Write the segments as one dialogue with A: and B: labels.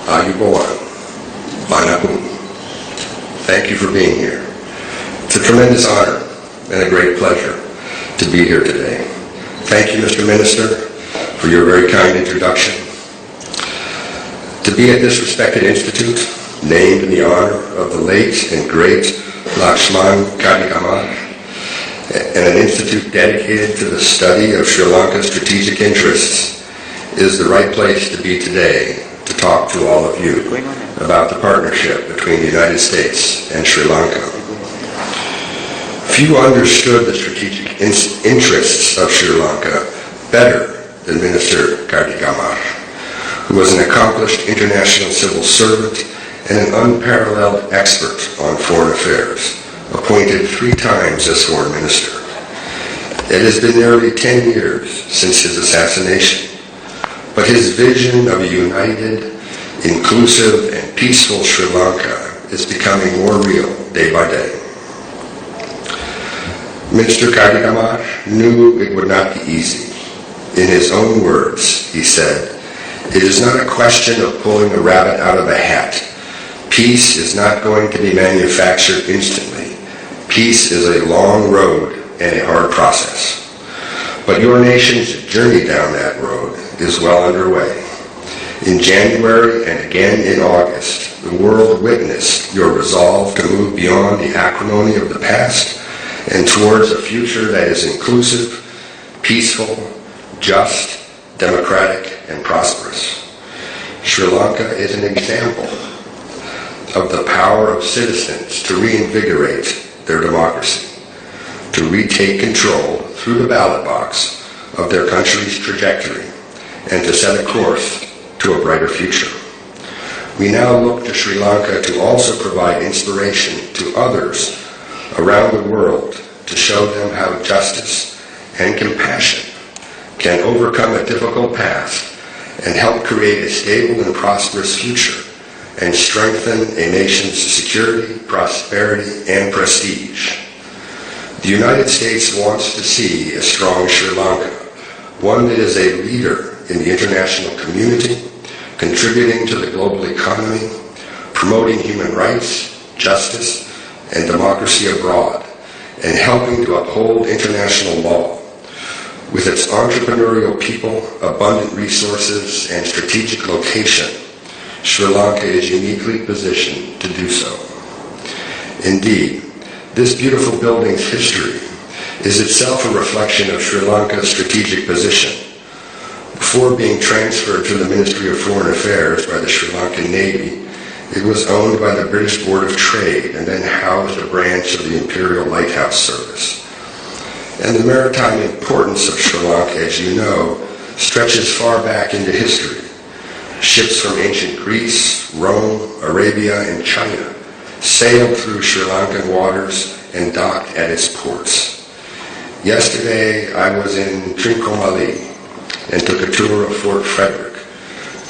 A: Ayubowan, Manapun. Thank you for being here. It's a tremendous honor and a great pleasure to be here today. Thank you, Mr. Minister, for your very kind introduction. To be at this respected institute, named in the honor of the late and great Lakshman Kadigamar, and an institute dedicated to the study of Sri Lanka's strategic interests, is the right place to be today to talk to all of you about the partnership between the United States and Sri Lanka. Few understood the strategic interests of Sri Lanka better than Minister Kadigamar, who was an accomplished international civil servant and an unparalleled expert on foreign affairs, appointed 3 times as foreign minister. It has been nearly 10 years since his assassination, but his vision of a united, inclusive, and peaceful Sri Lanka is becoming more real day by day. Minister Kadigamar knew it would not be easy. In his own words, he said, "It is not a question of pulling a rabbit out of a hat. Peace is not going to be manufactured instantly. Peace is a long road and a hard process. But your nation's journey down that road is well underway. In January and again in August, the world witnessed your resolve to move beyond the acrimony of the past and towards a future that is inclusive, peaceful, just, democratic, and prosperous. Sri Lanka is an example of the power of citizens to reinvigorate their democracy, to retake control through the ballot box of their country's trajectory, and to set a course to a brighter future. We now look to Sri Lanka to also provide inspiration to others around the world to show them how justice and compassion can overcome a difficult past and help create a stable and prosperous future and strengthen a nation's security, prosperity, and prestige. The United States wants to see a strong Sri Lanka, one that is a leader in the international community, contributing to the global economy, promoting human rights, justice, and democracy abroad, and helping to uphold international law. With its entrepreneurial people, abundant resources, and strategic location, Sri Lanka is uniquely positioned to do so. Indeed, this beautiful building's history is itself a reflection of Sri Lanka's strategic position. Before being transferred to the Ministry of Foreign Affairs by the Sri Lankan Navy, it was owned by the British Board of Trade and then housed a branch of the Imperial Lighthouse Service. And the maritime importance of Sri Lanka, as you know, stretches far back into history. Ships from ancient Greece, Rome, Arabia, and China sailed through Sri Lankan waters and docked at its ports. Yesterday, I was in Trincomalee and took a tour of Fort Frederick,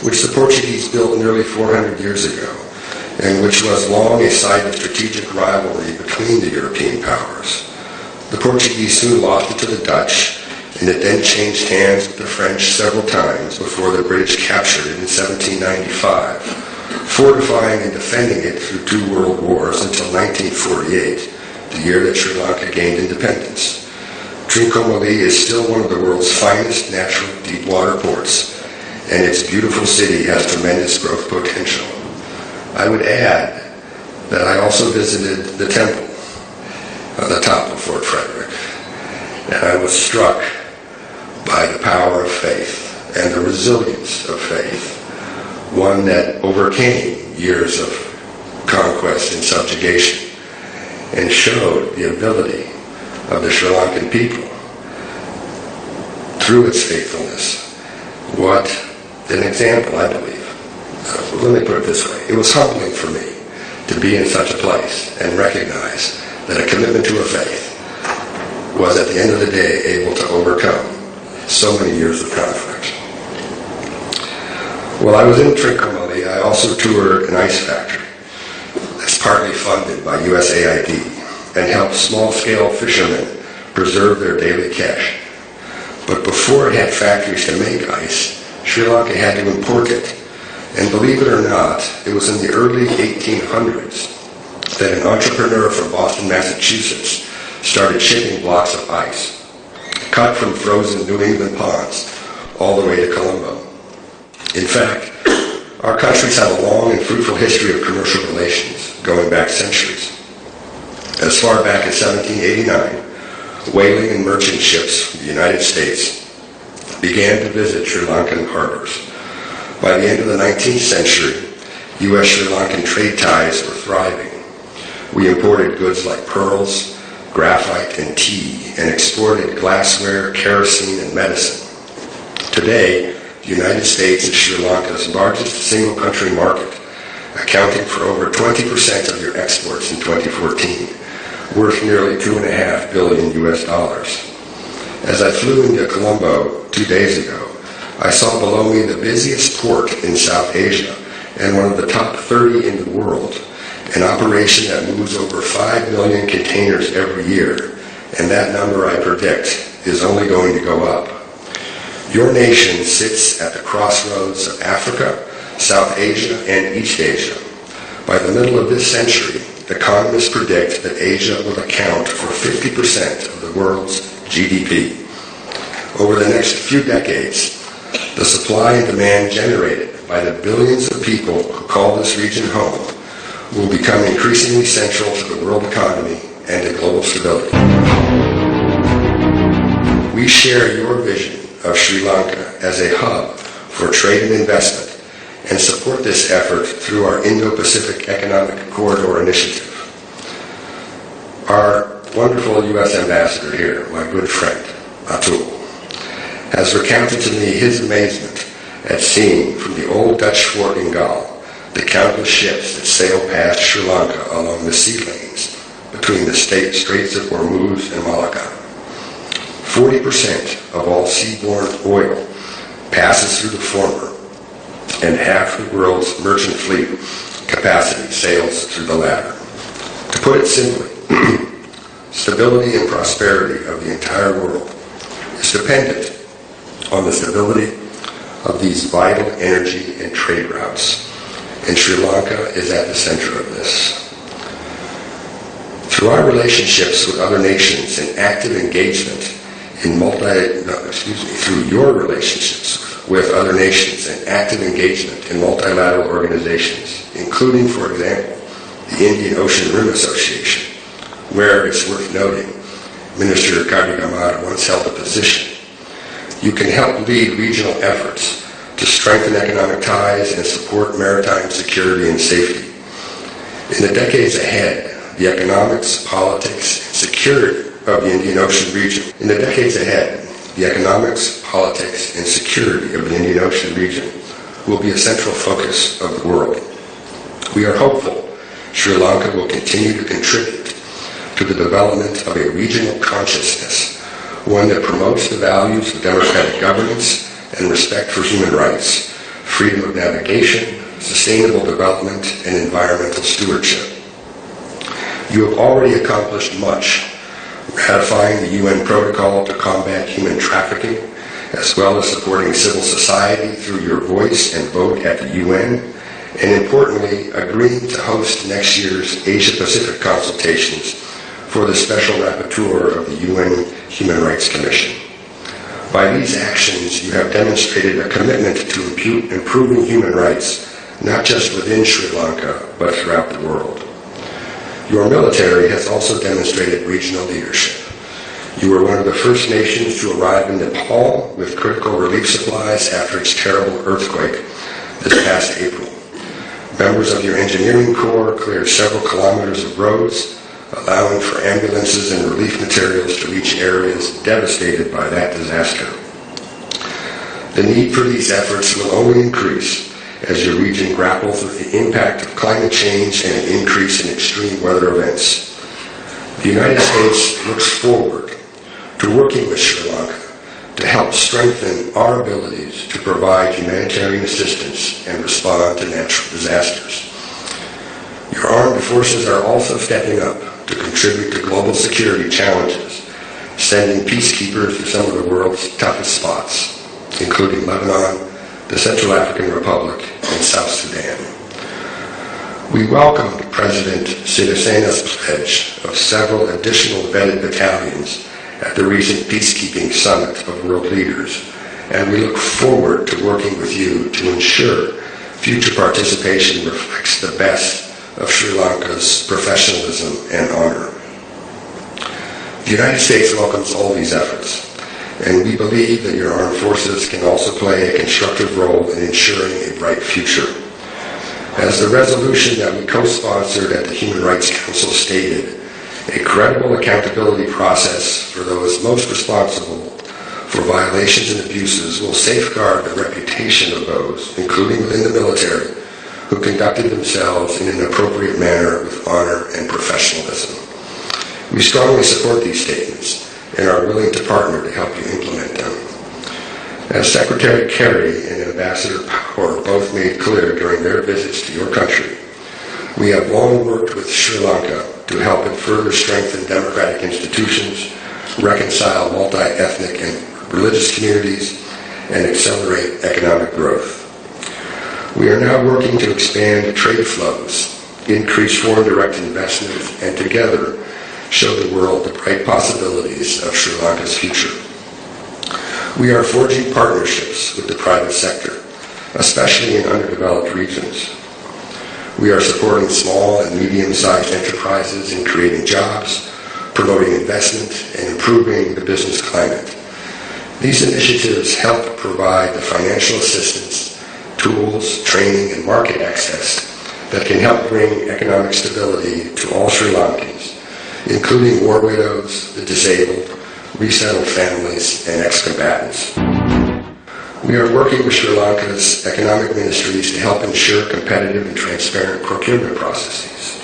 A: which the Portuguese built nearly 400 years ago, and which was long a site of strategic rivalry between the European powers. The Portuguese soon lost it to the Dutch, and it then changed hands with the French several times before the British captured it in 1795, fortifying and defending it through 2 world wars until 1948, the year that Sri Lanka gained independence. Trincomalee is still one of the world's finest natural deep-water ports, and its beautiful city has tremendous growth potential. I would add that I also visited the temple on the top of Fort Frederick, and I was struck by the power of faith and the resilience of faith, one that overcame years of conquest and subjugation and showed the ability of the Sri Lankan people through its faithfulness. What an example, I believe. Let me put it this way. It was humbling for me to be in such a place and recognize that a commitment to a faith was at the end of the day able to overcome so many years of conflict. While I was in Trincomalee, I also toured an ice factory that's partly funded by USAID and helped small-scale fishermen preserve their daily catch. But before it had factories to make ice, Sri Lanka had to import it, And believe it or not, it was in the early 1800s that an entrepreneur from Boston, Massachusetts, started shipping blocks of ice, cut from frozen New England ponds, all the way to Colombo. In fact, our countries have a long and fruitful history of commercial relations, going back centuries. As far back as 1789, whaling and merchant ships from the United States began to visit Sri Lankan harbors. By the end of the 19th century, U.S.-Sri Lankan trade ties were thriving. We imported goods like pearls, graphite, and tea, and exported glassware, kerosene, and medicine. Today, the United States is Sri Lanka's largest single-country market, accounting for over 20% of your exports in 2014, worth nearly $2.5 billion US. As I flew into Colombo 2 days ago, I saw below me the busiest port in South Asia and one of the top 30 in the world, an operation that moves over 5 million containers every year, and that number, I predict, is only going to go up. Your nation sits at the crossroads of Africa, South Asia, and East Asia. By the middle of this century, economists predict that Asia will account for 50% of the world's GDP. Over the next few decades, the supply and demand generated by the billions of people who call this region home will become increasingly central to the world economy and to global stability. We share your vision of Sri Lanka as a hub for trade and investment and support this effort through our Indo-Pacific Economic Corridor Initiative. Our wonderful U.S. ambassador here, my good friend, Atul, has recounted to me his amazement at seeing from the old Dutch fort in Galle the countless ships that sail past Sri Lanka along the sea lanes between the Straits of Hormuz and Malacca. 40% of all seaborne oil passes through the former, and half the world's merchant fleet capacity sails through the latter. To put it simply, stability and prosperity of the entire world is dependent on the stability of these vital energy and trade routes, and Sri Lanka is at the center of this. Through our relationships with other nations and active engagement through your relationships with other nations and active engagement in multilateral organizations, including, for example, the Indian Ocean Rim Association, where, it's worth noting, Minister Kardigamar once held a position. You can help lead regional efforts to strengthen economic ties and support maritime security and safety. In the decades ahead, the economics, politics, and security of the Indian Ocean region. In the decades ahead, the economics, politics, and security of the Indian Ocean region will be a central focus of the world. We are hopeful Sri Lanka will continue to contribute to the development of a regional consciousness, one that promotes the values of democratic governance and respect for human rights, freedom of navigation, sustainable development, and environmental stewardship. You have already accomplished much, ratifying the UN Protocol to combat human trafficking, as well as supporting civil society through your voice and vote at the UN, and importantly, agreeing to host next year's Asia-Pacific consultations for the Special Rapporteur of the UN Human Rights Commission. By these actions, you have demonstrated a commitment to improving human rights, not just within Sri Lanka, but throughout the world. Your military has also demonstrated regional leadership. You were one of the first nations to arrive in Nepal with critical relief supplies after its terrible earthquake this past April. Members of your engineering corps cleared several kilometers of roads, allowing for ambulances and relief materials to reach areas devastated by that disaster. The need for these efforts will only increase as your region grapples with the impact of climate change and an increase in extreme weather events. The United States looks forward to working with Sri Lanka to help strengthen our abilities to provide humanitarian assistance and respond to natural disasters. Your armed forces are also stepping up to contribute to global security challenges, sending peacekeepers to some of the world's toughest spots, including Lebanon, the Central African Republic, and South Sudan. We welcomed President Sidisena's pledge of several additional vetted battalions at the recent Peacekeeping Summit of World Leaders, and we look forward to working with you to ensure future participation reflects the best of Sri Lanka's professionalism and honor. The United States welcomes all these efforts, and we believe that your armed forces can also play a constructive role in ensuring a bright future. As the resolution that we co-sponsored at the Human Rights Council stated, a credible accountability process for those most responsible for violations and abuses will safeguard the reputation of those, including within the military, who conducted themselves in an appropriate manner with honor and professionalism. We strongly support these statements and are willing to partner to help you implement them. As Secretary Kerry and Ambassador Power both made clear during their visits to your country, we have long worked with Sri Lanka to help it further strengthen democratic institutions, reconcile multi-ethnic and religious communities, and accelerate economic growth. We are now working to expand trade flows, increase foreign direct investment, and together show the world the bright possibilities of Sri Lanka's future. We are forging partnerships with the private sector, especially in underdeveloped regions. We are supporting small and medium-sized enterprises in creating jobs, promoting investment, and improving the business climate. These initiatives help provide the financial assistance, tools, training, and market access that can help bring economic stability to all Sri Lankans, including war widows, the disabled, resettled families, and ex-combatants. We are working with Sri Lanka's economic ministries to help ensure competitive and transparent procurement processes.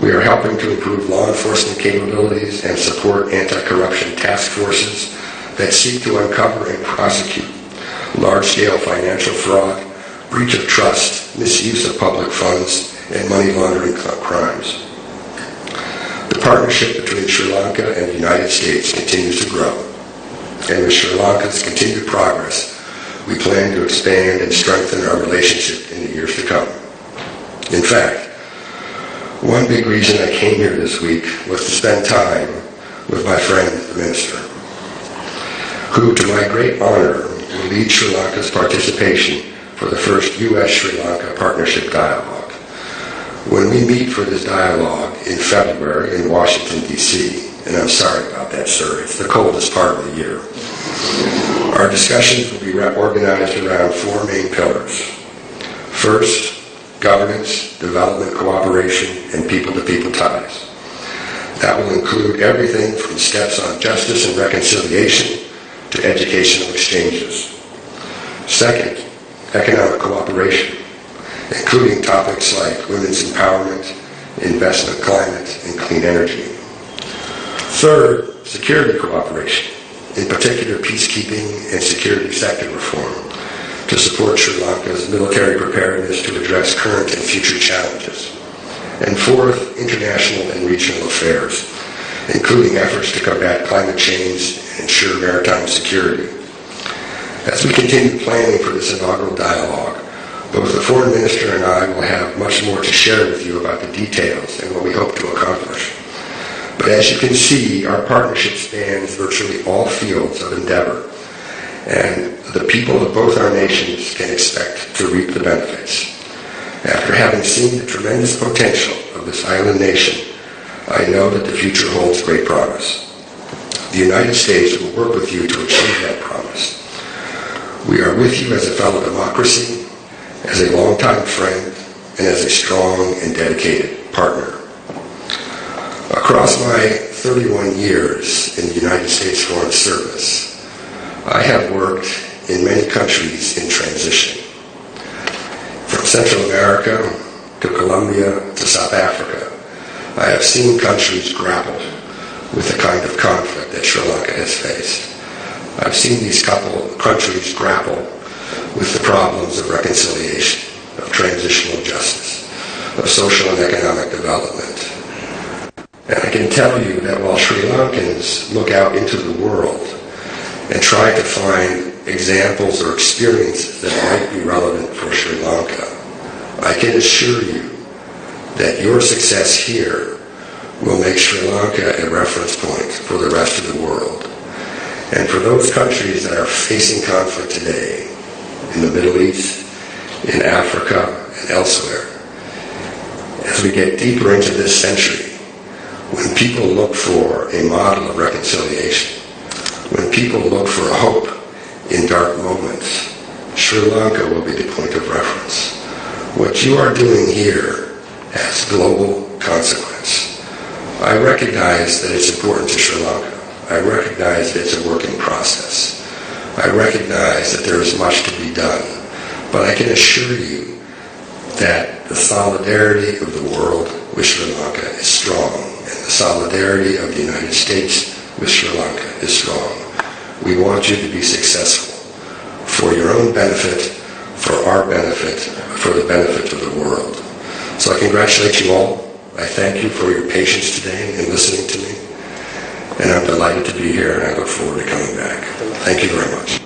A: We are helping to improve law enforcement capabilities and support anti-corruption task forces that seek to uncover and prosecute large-scale financial fraud, breach of trust, misuse of public funds, and money laundering crimes. The partnership between Sri Lanka and the United States continues to grow, and with Sri Lanka's continued progress, we plan to expand and strengthen our relationship in the years to come. In fact, one big reason I came here this week was to spend time with my friend, the minister, who, to my great honor, will lead Sri Lanka's participation for the first U.S.-Sri Lanka Partnership Dialogue. When we meet for this dialogue in February in Washington, D.C., and I'm sorry about that, sir, it's the coldest part of the year, our discussions will be organized around four main pillars. First, governance, development cooperation, and people-to-people ties. That will include everything from steps on justice and reconciliation to educational exchanges. Second, economic cooperation, including topics like women's empowerment, investment climate, and clean energy. Third, security cooperation, in particular peacekeeping and security sector reform, to support Sri Lanka's military preparedness to address current and future challenges. And fourth, international and regional affairs, including efforts to combat climate change and ensure maritime security. As we continue planning for this inaugural dialogue, both the foreign minister and I will have much more to share with you about the details and what we hope to accomplish. But as you can see, our partnership spans virtually all fields of endeavor, and the people of both our nations can expect to reap the benefits. After having seen the tremendous potential of this island nation, I know that the future holds great promise. The United States will work with you to achieve that promise. We are with you as a fellow democracy, as a longtime friend, and as a strong and dedicated partner. Across my 31 years in the United States Foreign Service, I have worked in many countries in transition. From Central America to Colombia to South Africa, I have seen countries grapple with the kind of conflict that Sri Lanka has faced. I've seen these countries grapple with the problems of reconciliation, of transitional justice, of social and economic development. And I can tell you that while Sri Lankans look out into the world and try to find examples or experiences that might be relevant for Sri Lanka, I can assure you that your success here will make Sri Lanka a reference point for the rest of the world. And for those countries that are facing conflict today, in the Middle East, in Africa, and elsewhere, as we get deeper into this century, when people look for a model of reconciliation, when people look for hope in dark moments, Sri Lanka will be the point of reference. What you are doing here has global consequence. I recognize that it's important to Sri Lanka. I recognize that it's a working process. I recognize that there is much to be done. But I can assure you that the solidarity of the world with Sri Lanka is strong, and the solidarity of the United States with Sri Lanka is strong. We want you to be successful for your own benefit, for our benefit, for the benefit of the world. So I congratulate you all. I thank you for your patience today in listening to me. And I'm delighted to be here, and I look forward to coming back. Thank you very much.